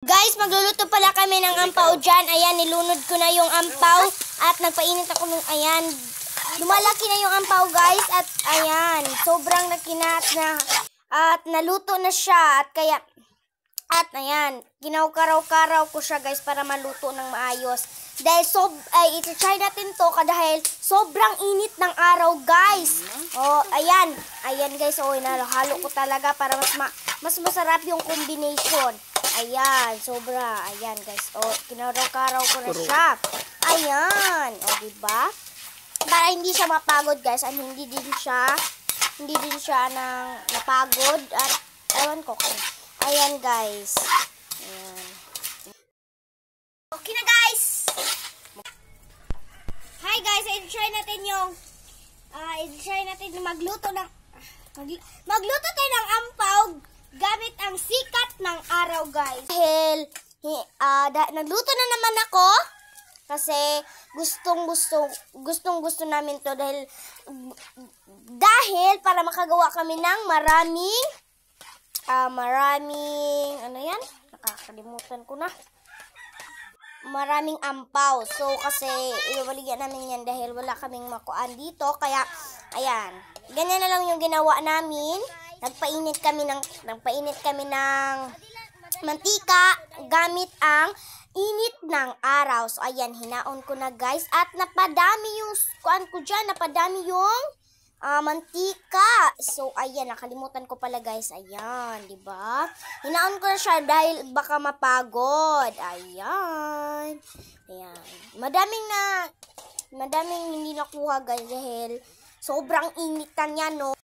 Guys, magluluto pala kami ng ampaw dyan. Ayan, nilunod ko na yung ampaw at nagpainit ako ng, ayan, lumalaki na yung ampaw guys at ayan, sobrang nakinat na at naluto na siya at kaya, at ayan, kinaw-karaw-karaw ko siya guys para maluto ng maayos. Dahil i-try natin to dahil sobrang init ng araw guys. Oh, ayan. Ayan guys, oh, inahalo ko talaga para mas masarap yung combination. Ayan, sobra. Ayan guys. Oh, kinaraw-karaw ko na siya. Ayan. Oh, diba? Para hindi siya mapagod guys. At hindi din siya napagod. At ewan ko. Ayan guys. Ayan. Okay na guys. Hi guys, i-try natin yung magluto tayo ng ampaw gamit ang sikat ng araw guys. Dahil nagluto na naman ako kasi gustong-gusto namin to dahil para makagawa kami ng maraming ano yan? Nakakalimutan ko na. Maraming ampaw. So, kasi ibabaligyan namin yan dahil wala kaming makuan dito. Kaya, ayan. Ganyan na lang yung ginawa namin. Nagpainit kami ng mantika gamit ang init ng araw. So, ayan. Hinaon ko na guys. At napadami yung kuan ko dyan. Napadami yung mantika. So, ayan, nakalimutan ko pala guys. Ayan, di ba? Hinaon ko na siya dahil baka mapagod. Ayan. Ayan. Madaming hindi nakuha guys dahil sobrang initan niya, no?